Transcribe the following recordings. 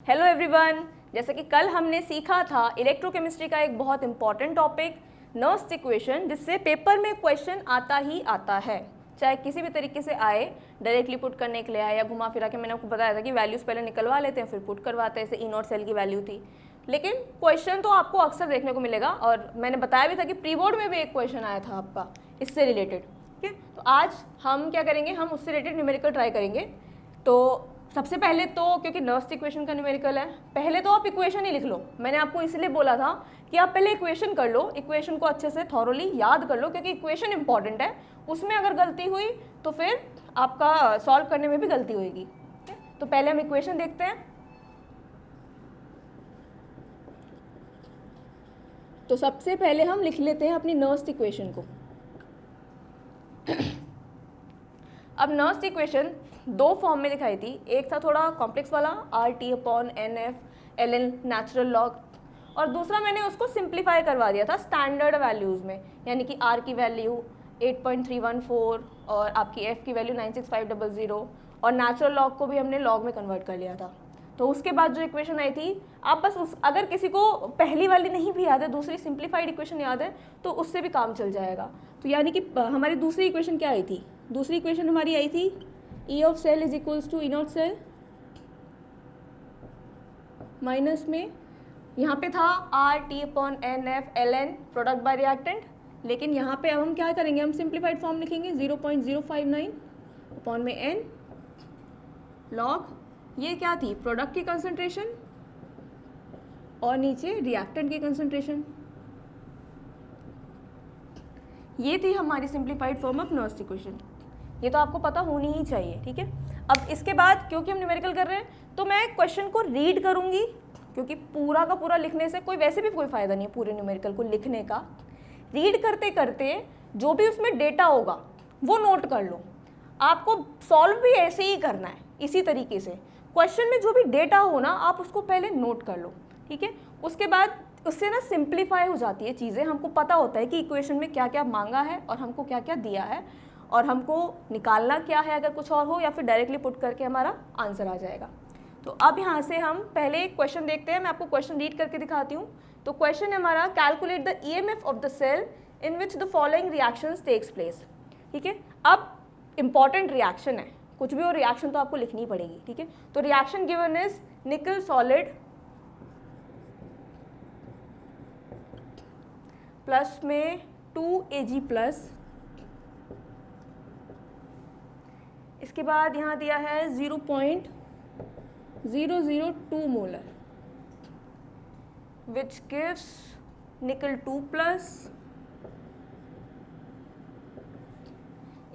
Hello everyone, जैसे कि कल हमने सीखा था इलेक्ट्रोकेमिस्ट्री का एक बहुत इंपॉर्टेंट टॉपिक नर्स इक्वेशन, जिससे पेपर में क्वेश्चन आता ही आता है, चाहे किसी भी तरीके से आए, डायरेक्टली पुट करने के लिए आए या घुमा फिरा के। मैंने आपको बताया था कि वैल्यूज़ पहले निकलवा लेते हैं फिर पुट करवाते हैं, जैसे ई नॉट सेल की वैल्यू थी। लेकिन क्वेश्चन तो आपको अक्सर देखने को मिलेगा, और मैंने बताया भी था कि प्री बोर्ड में भी एक क्वेश्चन आया था आपका इससे रिलेटेड। ठीक है, तो आज हम क्या करेंगे, हम उससे रिलेटेड न्यूमेरिकल ट्राई करेंगे। तो सबसे पहले तो क्योंकि नर्स इक्वेशन का न्यूमेरिकल है, पहले तो आप इक्वेशन ही लिख लो। मैंने आपको इसलिए बोला था कि आप पहले इक्वेशन कर लो, इक्वेशन को अच्छे से थॉरोली याद कर लो, क्योंकि इक्वेशन इंपॉर्टेंट है। उसमें अगर गलती हुई तो फिर आपका सॉल्व करने में भी गलती होगी। तो पहले हम इक्वेशन देखते हैं। तो सबसे पहले हम लिख लेते हैं अपनी नर्स इक्वेशन को। अब नर्स इक्वेशन दो फॉर्म में दिखाई थी, एक था थोड़ा कॉम्प्लेक्स वाला RT/NF ln नेचुरल लॉग, और दूसरा मैंने उसको सिंप्लीफाई करवा दिया था स्टैंडर्ड वैल्यूज़ में, यानी कि R की वैल्यू 8.314 और आपकी F की वैल्यू 96500, और नेचुरल लॉग को भी हमने लॉग में कन्वर्ट कर लिया था। तो उसके बाद जो इक्वेशन आई थी, आप बस अगर किसी को पहली वाली नहीं भी याद है, दूसरी सिंप्लीफाइड इक्वेशन याद है, तो उससे भी काम चल जाएगा। तो यानी कि हमारी दूसरी इक्वेशन क्या आई थी, दूसरी इक्वेशन हमारी आई थी E of cell is equals to E not cell minus में, यहाँ पे था RT/NF ln product bye reactant, लेकिन यहाँ पे अब हम क्या करेंगे, हम सिंप्लीफाइड फॉर्म लिखेंगे 0.059 अपॉन में n लॉग, ये क्या थी, प्रोडक्ट की कंसंट्रेशन और नीचे रिएक्टेंट की कंसंट्रेशन। ये थी हमारी simplified form of Nernst equation. ये तो आपको पता होनी ही चाहिए। ठीक है, अब इसके बाद क्योंकि हम न्यूमेरिकल कर रहे हैं, तो मैं क्वेश्चन को रीड करूंगी, क्योंकि पूरा का पूरा लिखने से वैसे भी कोई फ़ायदा नहीं है पूरे न्यूमेरिकल को लिखने का। रीड करते करते जो भी उसमें डेटा होगा वो नोट कर लो। आपको सॉल्व भी ऐसे ही करना है, इसी तरीके से। क्वेश्चन में जो भी डेटा हो ना, आप उसको पहले नोट कर लो। ठीक है, उसके बाद उससे ना सिंप्लीफाई हो जाती है चीज़ें। हमको पता होता है कि इक्वेशन में क्या क्या मांगा है और हमको क्या क्या दिया है, और हमको निकालना क्या है अगर कुछ और हो, या फिर डायरेक्टली पुट करके हमारा आंसर आ जाएगा। तो अब यहाँ से हम पहले एक क्वेश्चन देखते हैं। मैं आपको क्वेश्चन रीड करके दिखाती हूँ। तो क्वेश्चन है हमारा, calculate the EMF of the cell in which the following reactions takes place. ठीक है, अब इंपॉर्टेंट रिएक्शन है, कुछ भी हो रिएक्शन तो आपको लिखनी पड़ेगी। ठीक है, तो रिएक्शन गिवन इज निकल सॉलिड प्लस में 2Ag प्लस, इसके बाद यहाँ दिया है 0.002 मोलर विच गिव्स निकल 2 प्लस।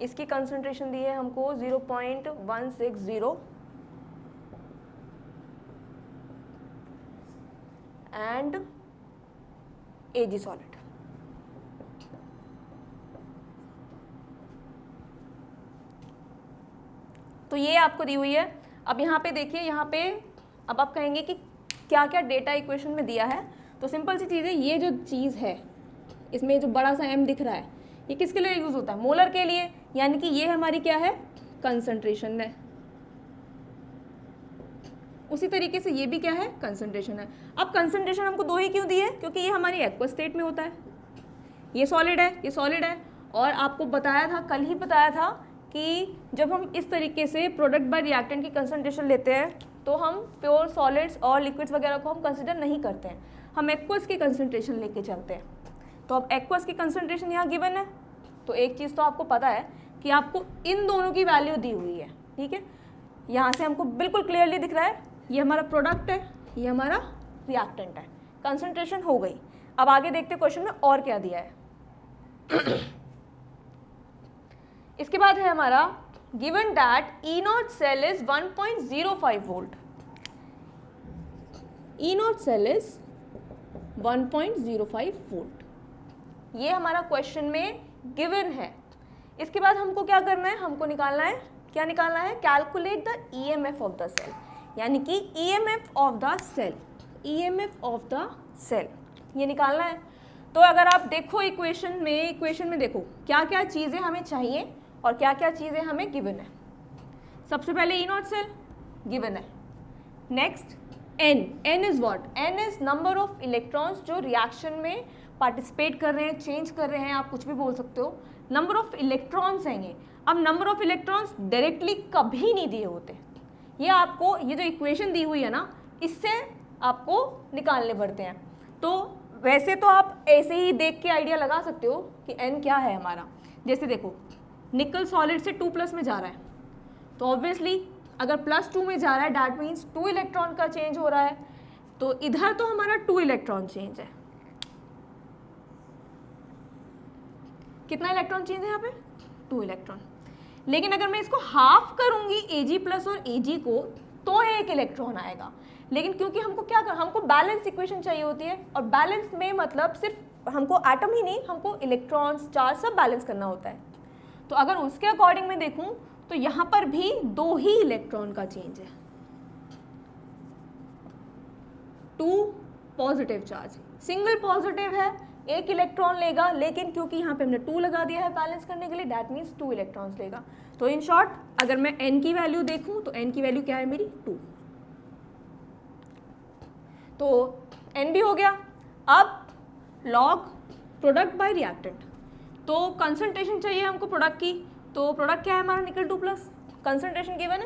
इसकी कंसंट्रेशन दी है हमको 0.160 एंड Ag सॉलिड। तो ये आपको दी हुई है। अब यहाँ पे देखिए, यहाँ पे अब आप कहेंगे कि क्या क्या डेटा इक्वेशन में दिया है। तो सिंपल सी चीज़ है, ये जो चीज़ है इसमें जो बड़ा सा m दिख रहा है, ये किसके लिए यूज़ होता है, मोलर के लिए, यानी कि ये हमारी क्या है, कंसंट्रेशन है। उसी तरीके से ये भी क्या है, कंसंट्रेशन है। अब कंसंट्रेशन हमको दो ही क्यों दी है, क्योंकि ये हमारी एक्वस स्टेट में होता है, ये सॉलिड है, ये सॉलिड है। और आपको बताया था, कल ही बताया था कि जब हम इस तरीके से प्रोडक्ट बाय रिएक्टेंट की कंसंट्रेशन लेते हैं, तो हम प्योर सॉलिड्स और लिक्विड्स वगैरह को हम कंसिडर नहीं करते हैं, हम एक्वस की कंसंट्रेशन लेके चलते हैं। तो अब एक्वस की कंसंट्रेशन यहाँ गिवन है, तो एक चीज़ तो आपको पता है कि आपको इन दोनों की वैल्यू दी हुई है। ठीक है, यहाँ से हमको बिल्कुल क्लियरली दिख रहा है, ये हमारा प्रोडक्ट है, ये हमारा रिएक्टेंट है, कंसंट्रेशन हो गई। अब आगे देखते क्वेश्चन में और क्या दिया है। इसके बाद है हमारा given that E not cell is 1.05 volt. E not cell is 1.05 volt, ये हमारा क्वेश्चन में गिवन है। इसके बाद हमको क्या करना है, हमको निकालना है, क्या निकालना है, calculate the EMF of the cell, यानी कि EMF of the cell, EMF of the cell ये निकालना है। तो अगर आप देखो इक्वेशन में देखो क्या क्या चीज़ें हमें चाहिए और क्या क्या चीज़ें हमें गिवन है। सबसे पहले E नॉट सेल गिवन है, next n is what, n is number of electrons जो रिएक्शन में पार्टिसिपेट कर रहे हैं, चेंज कर रहे हैं, आप कुछ भी बोल सकते हो, नंबर ऑफ इलेक्ट्रॉन्स हैं ये। अब नंबर ऑफ इलेक्ट्रॉन्स डायरेक्टली कभी नहीं दिए होते, ये आपको ये जो इक्वेशन दी हुई है ना, इससे आपको निकालने पड़ते हैं। तो वैसे तो आप ऐसे ही देख के आइडिया लगा सकते हो कि एन क्या है हमारा। जैसे देखो निकल सॉलिड से 2+ में जा रहा है, तो ऑब्वियसली अगर +2 में जा रहा है डैट मीन्स 2 इलेक्ट्रॉन का चेंज हो रहा है, तो इधर तो हमारा 2 इलेक्ट्रॉन चेंज है। कितना इलेक्ट्रॉन चेंज है यहाँ पे? 2 इलेक्ट्रॉन। लेकिन अगर मैं इसको हाफ करूंगी Ag+ और Ag को, तो 1 इलेक्ट्रॉन आएगा। लेकिन क्योंकि हमको क्या कर, हमको बैलेंस इक्वेशन चाहिए होती है, और बैलेंस में मतलब सिर्फ हमको एटम ही नहीं, हमको इलेक्ट्रॉन्स, चार्ज सब बैलेंस करना होता है। तो अगर उसके अकॉर्डिंग में देखूं तो यहाँ पर भी 2 ही इलेक्ट्रॉन का चेंज है, 2 पॉजिटिव चार्ज, सिंगल पॉजिटिव है, 1 इलेक्ट्रॉन लेगा, लेकिन क्योंकि यहाँ पे हमने 2 लगा दिया है बैलेंस करने के लिए, दैट मीन्स 2 इलेक्ट्रॉन्स लेगा। तो इन शॉर्ट अगर मैं n की वैल्यू देखूं तो n की वैल्यू क्या है मेरी? 2। तो n भी हो गया। अब लॉग प्रोडक्ट बाय रिएक्टेंट, तो कंसंट्रेशन चाहिए हमको प्रोडक्ट की, तो प्रोडक्ट क्या है हमारा? निकल 2+, कंसंट्रेशन गिवन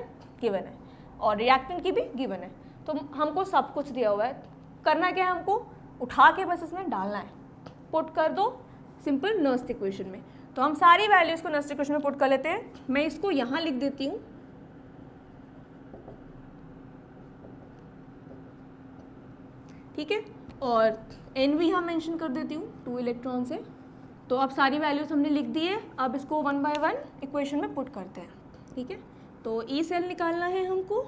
है, और रिएक्टेंट की भी गिवन है। तो हमको सब कुछ दिया हुआ है, करना क्या है हमको? उठा के बस इसमें डालना है, पुट कर दो सिंपल नर्स्ट इक्वेशन में। तो हम सारी वैल्यूज को नर्स्ट इक्वेशन में पुट कर लेते हैं। मैं इसको यहाँ लिख देती हूँ, ठीक है, और n भी यहाँ मेंशन कर देती हूँ 2 इलेक्ट्रॉन से। तो अब सारी वैल्यूज हमने लिख दी है, अब इसको 1 बाय 1 इक्वेशन में पुट करते हैं, ठीक है। तो ई सेल निकालना है हमको।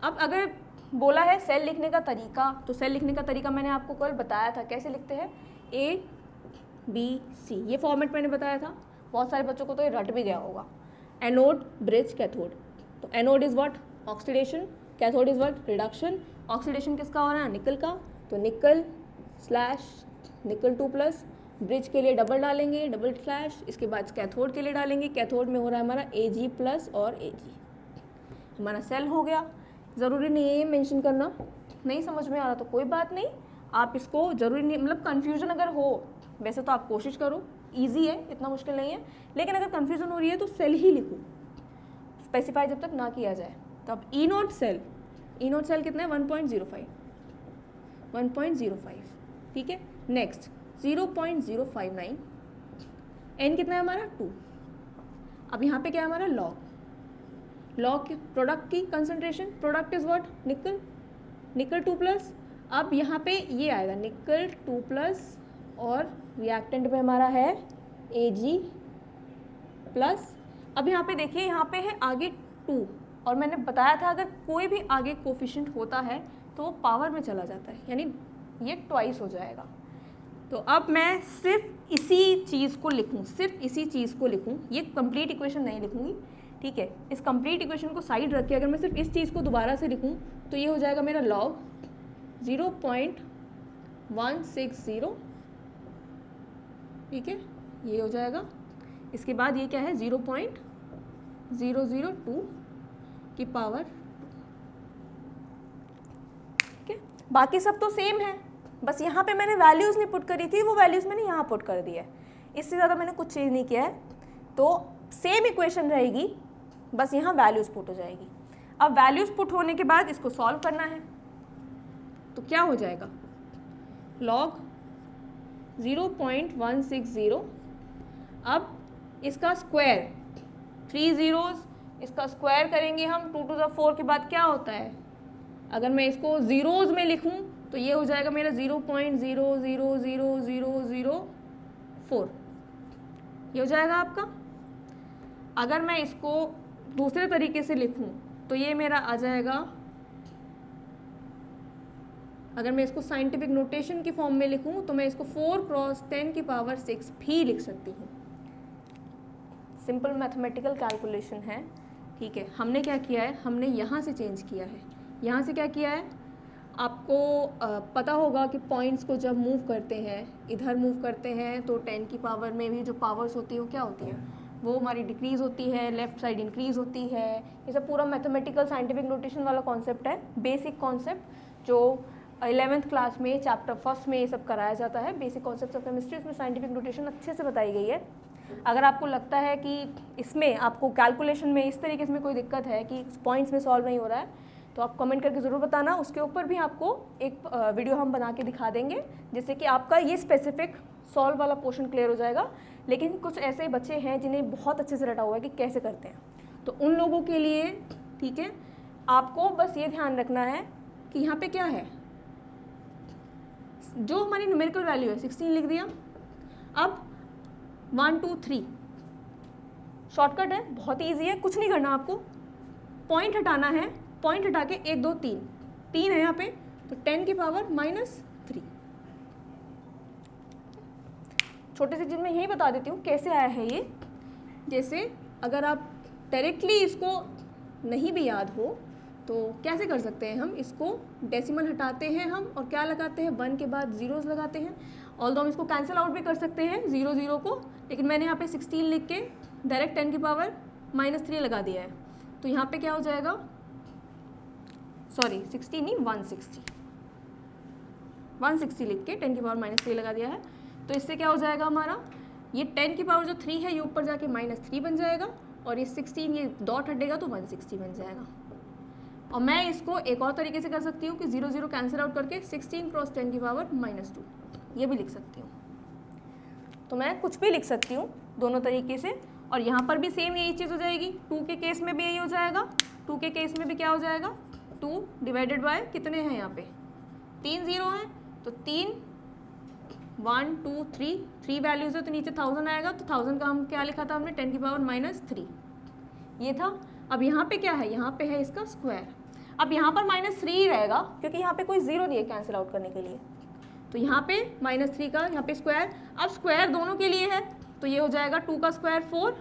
अब अगर बोला है सेल लिखने का तरीका, तो सेल लिखने का तरीका मैंने आपको कल बताया था, कैसे लिखते हैं? ABC, ये फॉर्मेट मैंने बताया था। बहुत सारे बच्चों को तो ये रट भी गया होगा। Anode, bridge, cathode. तो anode is what? Oxidation. Cathode is what? Reduction. Oxidation किसका हो रहा है? निकल का, तो निकल / निकल 2+। ब्रिज के लिए डबल डालेंगे, डबल स्लैश, इसके बाद कैथोड के लिए डालेंगे, कैथोड में हो रहा है हमारा Ag+ और Ag। हमारा सेल हो गया। ज़रूरी नहीं है मेंशन करना, नहीं समझ में आ रहा तो कोई बात नहीं, आप इसको ज़रूरी नहीं, मतलब कन्फ्यूजन अगर हो, वैसे तो आप कोशिश करो, इजी है, इतना मुश्किल नहीं है, लेकिन अगर कन्फ्यूजन हो रही है तो सेल ही लिखो, स्पेसिफाई जब तक ना किया जाए। तो अब ई नोट सेल कितना है? 1.05, ठीक है। नेक्स्ट 0.059, n कितना है हमारा? 2। अब यहाँ पे क्या है हमारा? लॉग प्रोडक्ट की कंसंट्रेशन, प्रोडक्ट इज व्हाट? निकल 2+। अब यहाँ पे ये आएगा निकल 2+, और रिएक्टेंट में हमारा है Ag+। अब यहाँ पे देखिए, यहाँ पे है आगे 2, और मैंने बताया था अगर कोई भी आगे कोफिशिएंट होता है तो वो पावर में चला जाता है, यानी ये ट्वाइस हो जाएगा। तो अब मैं सिर्फ इसी चीज़ को लिखूँ, ये कंप्लीट इक्वेशन नहीं लिखूँगी, ठीक है। इस कंप्लीट इक्वेशन को साइड रख के अगर मैं सिर्फ इस चीज़ को दोबारा से लिखूँ तो ये हो जाएगा मेरा लॉग 0.160, ठीक है, ये हो जाएगा। इसके बाद ये क्या है? 0.002 की पावर, ठीक है। बाकी सब तो सेम है, बस यहाँ पे मैंने वैल्यूज़ नहीं पुट करी थी, वो वैल्यूज़ मैंने यहाँ पुट कर दी है, इससे ज़्यादा मैंने कुछ चेंज नहीं किया है। तो सेम इक्वेशन रहेगी, बस यहाँ वैल्यूज़ पुट हो जाएगी। अब वैल्यूज़ पुट होने के बाद इसको सॉल्व करना है, तो क्या हो जाएगा? लॉग 0.160, अब इसका स्क्वायर, 3 zeros, इसका स्क्वायर करेंगे हम, 2 to the 4 के बाद क्या होता है? अगर मैं इसको ज़ीरोज़ में लिखूं तो ये हो जाएगा मेरा 0.000004, ये हो जाएगा आपका। अगर मैं इसको दूसरे तरीके से लिखूं तो ये मेरा आ जाएगा, अगर मैं इसको साइंटिफिक नोटेशन की फॉर्म में लिखूं तो मैं इसको 4×10⁶ भी लिख सकती हूँ। सिंपल मैथमेटिकल कैलकुलेशन है, ठीक है। हमने क्या किया है? हमने यहाँ से चेंज किया है, यहाँ से क्या किया है? आपको पता होगा कि पॉइंट्स को जब मूव करते हैं, इधर मूव करते हैं, तो 10 की पावर में भी जो पावर्स होती है वो क्या होती है? वो हमारी डिक्रीज़ होती है, लेफ्ट साइड इंक्रीज़ होती है। ये सब पूरा मैथमेटिकल साइंटिफिक नोटेशन वाला कॉन्सेप्ट है, बेसिक कॉन्सेप्ट जो 11th क्लास में चैप्टर फर्स्ट में ये सब कराया जाता है। बेसिक कॉन्सेप्ट्स ऑफ केमिस्ट्री, उसमें साइंटिफिक नोटेशन अच्छे से बताई गई है। अगर आपको लगता है कि इसमें आपको कैलकुलेशन में इस तरीके से में कोई दिक्कत है कि पॉइंट्स में सॉल्व नहीं हो रहा है, तो आप कमेंट करके ज़रूर बताना। उसके ऊपर भी आपको एक वीडियो हम बना के दिखा देंगे, जिससे कि आपका ये स्पेसिफिक सॉल्व वाला पोर्शन क्लियर हो जाएगा। लेकिन कुछ ऐसे बच्चे हैं जिन्हें बहुत अच्छे से रटा हुआ है कि कैसे करते हैं, तो उन लोगों के लिए ठीक है, आपको बस ये ध्यान रखना है कि यहाँ पे क्या है, जो हमारी न्यूमेरिकल वैल्यू है 16 लिख दिया। अब 1 2 3 शॉर्टकट है, बहुत ईजी है, कुछ नहीं करना आपको, पॉइंट हटाना है, पॉइंट हटा के 1 2 3 3 है यहाँ पे, तो 10 की पावर -3। छोटे से चीज़ में यही बता देती हूँ कैसे आया है ये। जैसे अगर आप डायरेक्टली इसको नहीं भी याद हो तो कैसे कर सकते हैं हम, इसको डेसिमल हटाते हैं हम और क्या लगाते हैं, 1 के बाद जीरोस लगाते हैं। ऑल्दो हम इसको कैंसिल आउट भी कर सकते हैं 0 0 को, लेकिन मैंने यहाँ पे 16 लिख के डायरेक्ट 10 की पावर -3 लगा दिया है। तो यहाँ पे क्या हो जाएगा, सॉरी 16 नहीं 160 लिख के 10 की पावर -3 लगा दिया है। तो इससे क्या हो जाएगा हमारा, ये 10 की पावर जो 3 है ये ऊपर जाके -3 बन जाएगा, और ये 16 ये डॉट हटेगा तो 160 बन जाएगा। और मैं इसको एक और तरीके से कर सकती हूँ कि 0 0 कैंसिल आउट करके 16 क्रॉस 10 की पावर -2 ये भी लिख सकती हूँ। तो मैं कुछ भी लिख सकती हूँ दोनों तरीके से, और यहाँ पर भी सेम यही चीज़ हो जाएगी। 2 के केस में भी यही हो जाएगा, 2 के केस में भी क्या हो जाएगा, 2 डिवाइडेड बाय कितने हैं यहाँ पे 3 0 हैं, तो 3 1 2 3 वैल्यूज़ है तो नीचे 1000 आएगा। तो 1000 का हम क्या लिखा था हमने, 10 की पावर -3 ये था। अब यहाँ पे क्या है, यहाँ पे है इसका स्क्वायर। अब यहाँ पर -3 ही रहेगा क्योंकि यहाँ पे कोई जीरो नहीं है कैंसिल आउट करने के लिए, तो यहाँ पे -3 का यहाँ पे स्क्वायर। अब स्क्वायर दोनों के लिए है तो ये हो जाएगा 2 का स्क्वायर 4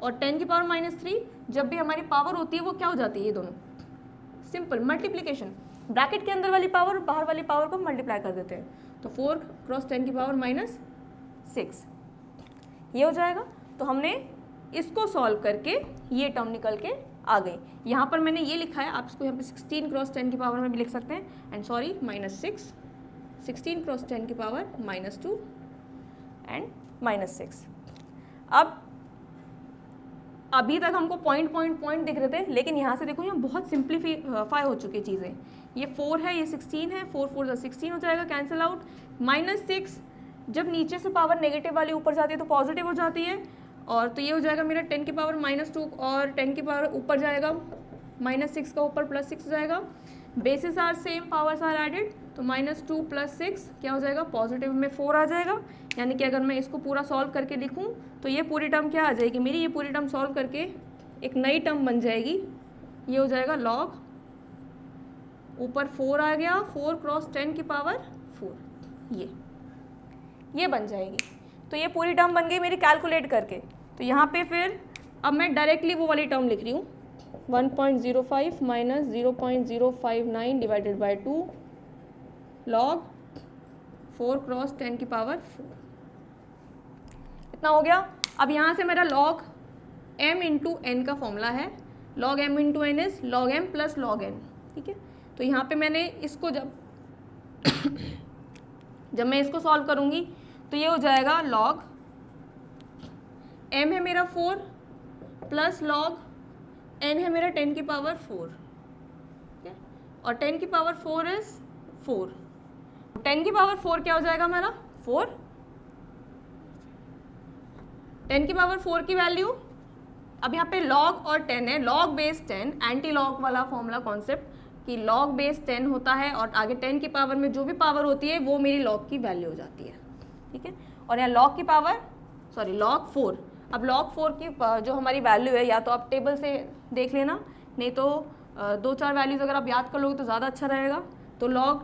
और 10 की पावर -3। जब भी हमारी पावर होती है वो क्या हो जाती है, ये दोनों सिंपल मल्टीप्लिकेशन, ब्रैकेट के अंदर वाली पावर और बाहर वाली पावर को मल्टीप्लाई कर देते हैं। तो 4 क्रॉस 10 की पावर -6 ये हो जाएगा। तो हमने इसको सॉल्व करके ये टर्म निकल के आ गई। यहाँ पर मैंने ये लिखा है, आप इसको यहाँ पे 16 क्रॉस 10 की पावर में भी लिख सकते हैं, एंड सॉरी -6 16 क्रॉस 10 की पावर -2 एंड -6। अब अभी तक हमको पॉइंट दिख रहे थे, लेकिन यहाँ से देखो यहाँ बहुत सिंप्लीफाई हो चुकी चीज़ें। ये 4 है, ये 16 है, 4 4 16 हो जाएगा, कैंसिल आउट। -6 जब नीचे से पावर नेगेटिव वाली ऊपर जाती है तो पॉजिटिव हो जाती है, और तो ये हो जाएगा मेरा 10 की पावर -2 और 10 की पावर ऊपर जाएगा -6 का ऊपर +6 हो जाएगा। Bases are same, powers are added, तो -2 + 6 क्या हो जाएगा, पॉजिटिव में 4 आ जाएगा। यानी कि अगर मैं इसको पूरा सॉल्व करके लिखूं तो ये पूरी टर्म क्या आ जाएगी मेरी, ये पूरी टर्म सॉल्व करके एक नई टर्म बन जाएगी। ये हो जाएगा लॉग, ऊपर 4 आ गया, 4 क्रॉस 10 की पावर 4 ये बन जाएगी। तो ये पूरी टर्म बन गई मेरी कैलकुलेट करके। तो यहाँ पे फिर अब मैं डायरेक्टली वो वाली टर्म लिख रही हूँ, 1.05 - 0.059 डिवाइडेड बाय 2 लॉग 4 क्रॉस 10 की पावर 4 इतना हो गया। अब यहाँ से मेरा log m इंटू एन का फॉर्मूला है, log m into n is log m plus log n, ठीक है। तो यहाँ पे मैंने इसको जब मैं इसको सॉल्व करूँगी तो ये हो जाएगा log m है मेरा 4 प्लस log n है मेरा 10 की पावर 4, ठीक है, और 10 की पावर 4 इज 4। 10 की पावर 4 क्या हो जाएगा मेरा 4, 10 की पावर 4 की वैल्यू, अब यहाँ पे log और 10 है, log बेस 10 एंटी लॉग वाला फॉर्मूला कॉन्सेप्ट कि log बेस 10 होता है और आगे 10 की पावर में जो भी पावर होती है वो मेरी log की वैल्यू हो जाती है, ठीक है। और यहाँ log की पावर log 4, अब log 4 की जो हमारी वैल्यू है, या तो आप टेबल से देख लेना, नहीं तो 2-4 वैल्यूज़ अगर आप याद कर लोगे तो ज़्यादा अच्छा रहेगा। तो log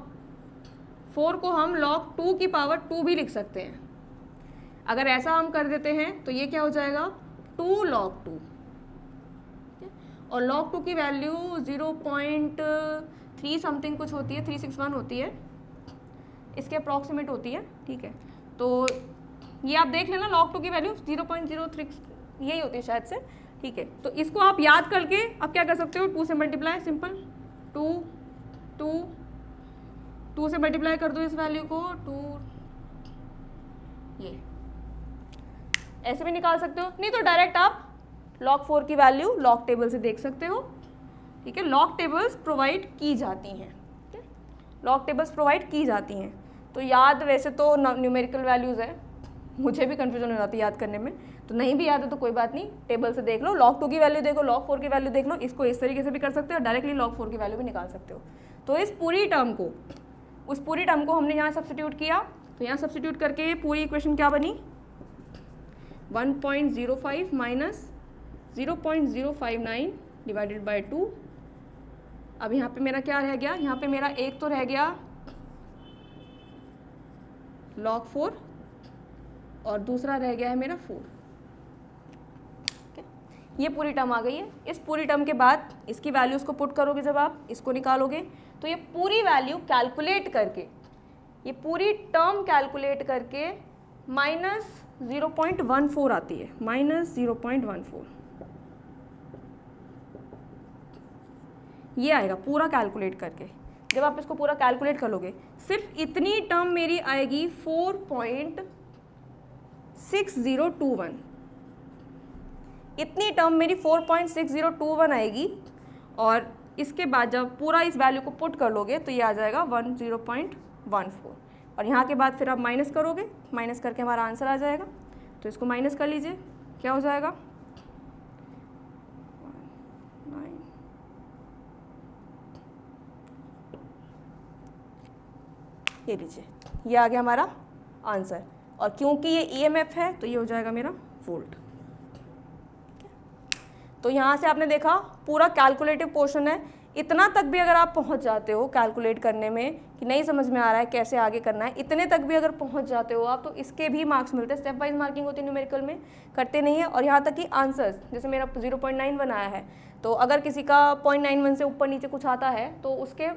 4 को हम log 2 की पावर 2 भी लिख सकते हैं। अगर ऐसा हम कर देते हैं तो ये क्या हो जाएगा 2 log 2, और log 2 की वैल्यू 0.3 समथिंग कुछ होती है, 361 होती है, इसके अप्रॉक्सीमेट होती है, ठीक है। तो ये आप देख लेना log 2 की वैल्यू 0.03 यही होती है शायद से, ठीक है। तो इसको आप याद करके अब क्या कर सकते हो, 2 से मल्टीप्लाई, सिंपल 2 से मल्टीप्लाई कर दो इस वैल्यू को, 2, ये ऐसे भी निकाल सकते हो, नहीं तो डायरेक्ट आप log 4 की वैल्यू log टेबल से देख सकते हो, ठीक है। log टेबल्स प्रोवाइड की जाती हैं, ठीक है, log टेबल्स प्रोवाइड की जाती हैं। तो याद वैसे तो न्यूमेरिकल वैल्यूज़ है, मुझे भी कन्फ्यूजन हो जाती है याद करने में, तो नहीं भी याद है तो कोई बात नहीं, टेबल से देख लो, log 2 की वैल्यू देखो, log 4 की वैल्यू देख लो, इसको इस तरीके से भी कर सकते हो, डायरेक्टली log 4 की वैल्यू भी निकाल सकते हो। तो इस पूरी टर्म को, उस पूरी टर्म को हमने यहाँ सब्स्टिट्यूट किया, तो यहाँ सब्स्टिट्यूट करके पूरी इक्वेशन क्या बनी, 1.05 माइनस 0.059 डिवाइडेड बाई 2। अब यहाँ पे मेरा क्या रह गया, यहाँ पे मेरा एक तो रह गया log 4 और दूसरा रह गया है मेरा 4, ये पूरी टर्म आ गई है। इस पूरी टर्म के बाद इसकी वैल्यूज़ को पुट करोगे, जब आप इसको निकालोगे तो ये पूरी वैल्यू कैलकुलेट करके, ये पूरी टर्म कैलकुलेट करके माइनस 0.14 आती है, माइनस 0.14 ये आएगा पूरा कैलकुलेट करके। जब आप इसको पूरा कैलकुलेट कर लोगे, सिर्फ इतनी टर्म मेरी आएगी 4.6021, इतनी टर्म मेरी 4.6021 आएगी। और इसके बाद जब पूरा इस वैल्यू को पुट कर लोगे तो ये आ जाएगा 10.14, और यहाँ के बाद फिर आप माइनस करोगे, माइनस करके हमारा आंसर आ जाएगा। तो इसको माइनस कर लीजिए, क्या हो जाएगा, 9, ये लीजिए, ये आ गया हमारा आंसर। और क्योंकि ये ईएमएफ है तो ये हो जाएगा मेरा वोल्ट। तो यहाँ से आपने देखा पूरा कैलकुलेटिव पोर्शन है, इतना तक भी अगर आप पहुँच जाते हो कैलकुलेट करने में कि नहीं समझ में आ रहा है कैसे आगे करना है, इतने तक भी अगर पहुँच जाते हो आप तो इसके भी मार्क्स मिलते हैं। स्टेप वाइज मार्किंग होती है न्यूमेरिकल में, करते नहीं है। और यहाँ तक कि आंसर्स, जैसे मेरा 0.91 आया है, तो अगर किसी का 0.91 से ऊपर नीचे कुछ आता है तो उसके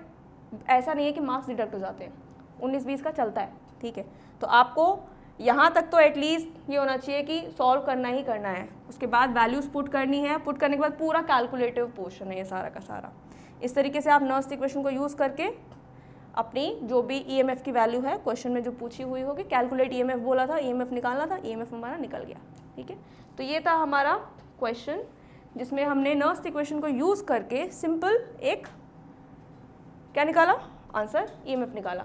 ऐसा नहीं है कि मार्क्स डिडक्ट हो जाते हैं, 19-20 का चलता है, ठीक है। तो आपको यहाँ तक तो एटलीस्ट ये होना चाहिए कि सॉल्व करना ही करना है, उसके बाद वैल्यूज पुट करनी है, पुट करने के बाद पूरा कैलकुलेटिव पोर्शन है ये सारा का सारा। इस तरीके से आप नर्स इक्वेशन को यूज़ करके अपनी जो भी ईएमएफ की वैल्यू है क्वेश्चन में जो पूछी हुई होगी, कैलकुलेट ईएमएफ बोला था, ईएमएफ निकालना था, ईएमएफ हमारा निकल गया, ठीक है। तो ये था हमारा क्वेश्चन जिसमें हमने नर्स इक्वेशन को यूज़ करके सिंपल एक क्या निकाला, आंसर ईएमएफ निकाला।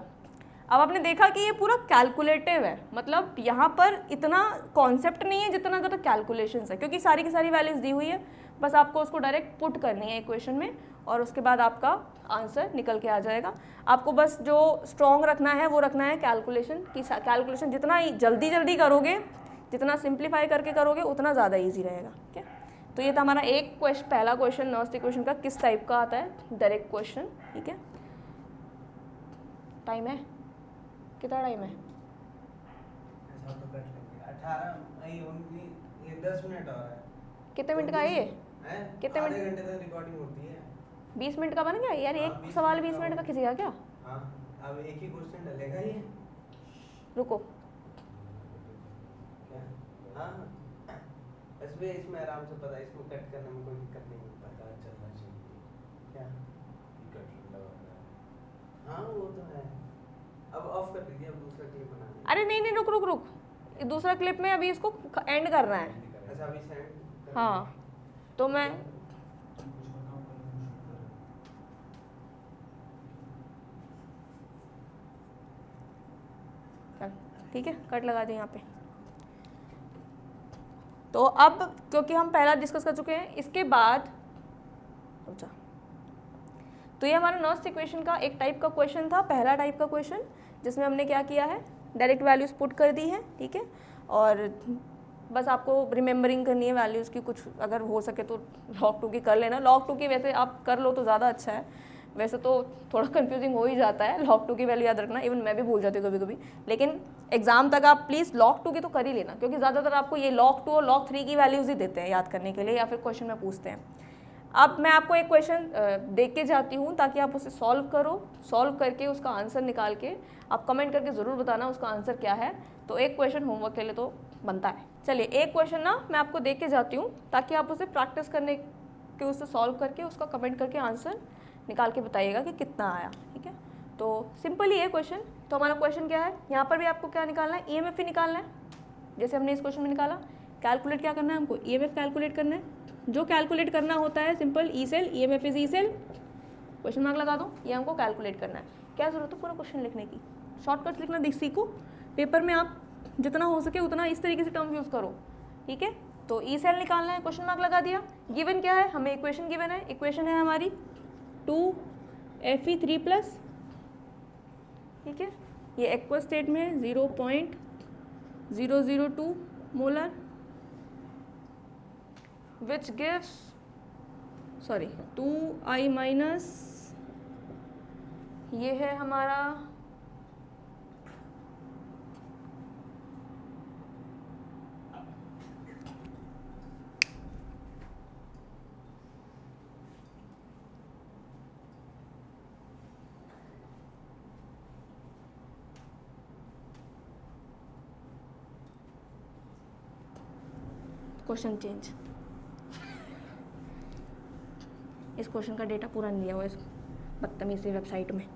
अब आपने देखा कि ये पूरा कैलकुलेटिव है, मतलब यहाँ पर इतना कॉन्सेप्ट नहीं है जितना ज़्यादा कैलकुलेशंस है, क्योंकि सारी की सारी वैल्यूज़ दी हुई है, बस आपको उसको डायरेक्ट पुट करनी है इक्वेशन में और उसके बाद आपका आंसर निकल के आ जाएगा। आपको बस जो स्ट्रॉन्ग रखना है वो रखना है कैलकुलेशन की, कैलकुलेशन जितना जल्दी करोगे, जितना सिंप्लीफाई करके करोगे उतना ज़्यादा ईजी रहेगा, ठीक है। तो ये था हमारा एक क्वेश्चन, पहला क्वेश्चन नर्स इक्वेशन का किस टाइप का आता है, डायरेक्ट क्वेश्चन, ठीक है। टाइम है, कितना टाइम है, 10 मिनट और है। कितने मिनट का है ये, कितने मिनट, आधे घंटे तक रिकॉर्डिंग होती है। 20 मिनट का बन गया यार, एक सवाल 20 मिनट का खींचेगा क्या। हाँ, अब एक ही क्वेश्चन डलेगा ये, रुको, क्या, हाँ इसमें आराम से पता है, इसमें कट करने में कोई दिक्कत नहीं, पता चलना चाहिए क्या, हाँ वो तो है। अब ऑफ कर दीजिए, अब दूसरा क्लिप बना दीजिए। अरे नहीं, रुक, दूसरा क्लिप में अभी इसको एंड करना है। अच्छा अभी सेंड, हाँ तो मैं ठीक है, कट लगा दें यहाँ पे। तो अब क्योंकि हम पहला डिस्कस कर चुके हैं, इसके बाद अच्छा, तो ये हमारा नर्स इक्वेशन का एक टाइप का क्वेश्चन था, पहला टाइप का क्वेश्चन, जिसमें हमने क्या किया है, डायरेक्ट वैल्यूज़ पुट कर दी है, ठीक है। और बस आपको रिमेंबरिंग करनी है वैल्यूज़ की, कुछ अगर हो सके तो log 2 की कर लेना, log 2 की वैसे आप कर लो तो ज़्यादा अच्छा है, वैसे तो थोड़ा कंफ्यूजिंग हो ही जाता है log 2 की वैल्यू याद रखना, इवन मैं भी भूल जाती हूँ कभी कभी, लेकिन एग्जाम तक आप प्लीज़ log 2 की तो कर ही लेना, क्योंकि ज़्यादातर आपको ये log 2 और log 3 की वैल्यूज़ ही देते हैं याद करने के लिए, या फिर क्वेश्चन में पूछते हैं। अब मैं आपको एक क्वेश्चन देख के जाती हूँ ताकि आप उसे सॉल्व करो, सॉल्व करके उसका आंसर निकाल के आप कमेंट करके ज़रूर बताना उसका आंसर क्या है। तो एक क्वेश्चन होमवर्क के लिए तो बनता है, चलिए एक क्वेश्चन ना मैं आपको देख के जाती हूँ ताकि आप उसे प्रैक्टिस करने के उससे सॉल्व करके उसका कमेंट करके आंसर निकाल के बताइएगा कि कितना आया, ठीक है। तो सिंपल ही है क्वेश्चन। तो हमारा क्वेश्चन क्या है, यहाँ पर भी आपको क्या निकालना है, EMF ही निकालना है, जैसे हमने इस क्वेश्चन में निकाला। कैलकुलेट क्या करना है हमको, EMF कैलकुलेट करना है। जो कैलकुलेट करना होता है simple, E cell, EMF is E cell, question mark लगा दो, ये हमको कैलकुलेट करना है। क्या जरूरत है पूरा क्वेश्चन लिखने की, शॉर्टकट लिखना सीखो। पेपर में आप जितना हो सके उतना इस तरीके से टर्म यूज़ करो, ठीक है। तो ई सेल निकालना है, क्वेश्चन मार्क लगा दिया। गिवन क्या है, हमें इक्वेशन गिवन है, इक्वेशन है हमारी 2Fe3+, ठीक है। ये एक्वा स्टेट में है 0.002 मोलर, विच गिव्स 2I-, ये है हमारा क्वेश्चन चेंज। इस क्वेश्चन का डेटा पूरा नहीं दिया हुआ इस बदतमीज़ी वेबसाइट में।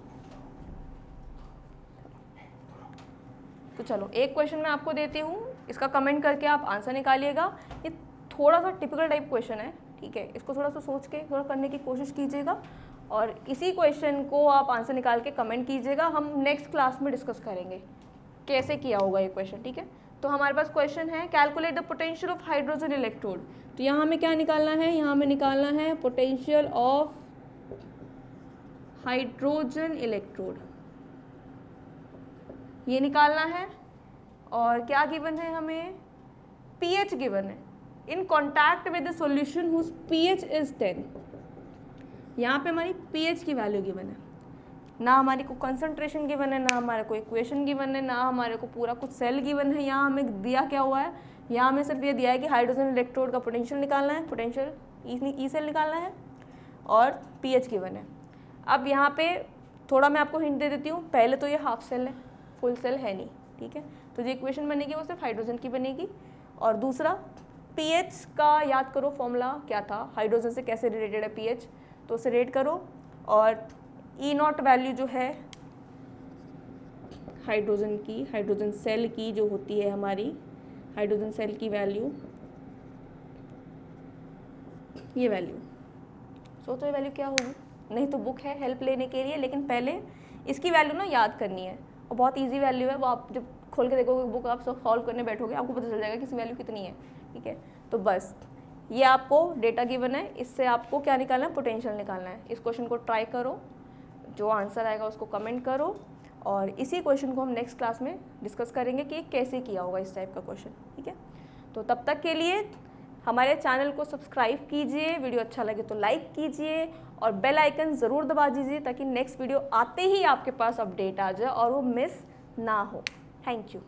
तो चलो एक क्वेश्चन मैं आपको देती हूँ, इसका कमेंट करके आप आंसर निकालिएगा। ये थोड़ा सा टिपिकल टाइप क्वेश्चन है, ठीक है। इसको थोड़ा सा सोच के थोड़ा करने की कोशिश कीजिएगा और इसी क्वेश्चन को आप आंसर निकाल के कमेंट कीजिएगा। हम नेक्स्ट क्लास में डिस्कस करेंगे कैसे किया होगा ये क्वेश्चन, ठीक है। तो हमारे पास क्वेश्चन है calculate the potential of hydrogen electrode. तो यहाँ हमें क्या निकालना है, यहाँ हमें निकालना है पोटेंशियल ऑफ हाइड्रोजन इलेक्ट्रोड, ये निकालना है। और क्या गिवन है हमें, pH गिवन है, in contact with the solution whose pH is 10। यहाँ पे हमारी pH की वैल्यू गिवन है, ना हमारे को कंसंट्रेशन गिवन है, ना हमारे को इक्वेशन गिवन है, ना हमारे को पूरा कुछ सेल गिवन है। यहाँ हमें दिया क्या हुआ है, यहाँ हमें सिर्फ ये दिया है कि हाइड्रोजन इलेक्ट्रोड का पोटेंशियल निकालना है, पोटेंशियल ई सेल निकालना है और pH गिवन है। अब यहाँ पे थोड़ा मैं आपको हिंट दे देती हूँ, पहले तो ये हाफ सेल है, फुल सेल है नहीं, ठीक है। तो जो इक्वेशन बनेगी वो सिर्फ हाइड्रोजन की बनेगी। और दूसरा pH का याद करो फॉर्मूला क्या था, हाइड्रोजन से कैसे रिलेटेड है pH, तो उसे रेट करो। और E0 वैल्यू जो है हाइड्रोजन की, हाइड्रोजन सेल की जो होती है हमारी, हाइड्रोजन सेल की वैल्यू, ये वैल्यू सोचो ये वैल्यू क्या होगी। नहीं तो बुक है हेल्प लेने के लिए, लेकिन पहले इसकी वैल्यू ना याद करनी है और बहुत इजी वैल्यू है वो। आप जब खोल के देखोगे बुक, आप सॉल्व करने बैठोगे आपको पता चल जाएगा कि इसकी वैल्यू कितनी है, ठीक है। तो बस ये आपको डेटा गिवन है, इससे आपको क्या निकालना है, पोटेंशियल निकालना है। इस क्वेश्चन को ट्राई करो, जो आंसर आएगा उसको कमेंट करो और इसी क्वेश्चन को हम नेक्स्ट क्लास में डिस्कस करेंगे कि कैसे किया होगा इस टाइप का क्वेश्चन, ठीक है। तो तब तक के लिए हमारे चैनल को सब्सक्राइब कीजिए, वीडियो अच्छा लगे तो लाइक कीजिए और बेल आइकन ज़रूर दबा दीजिए ताकि नेक्स्ट वीडियो आते ही आपके पास अपडेट आ जाए और वो मिस ना हो। Thank you.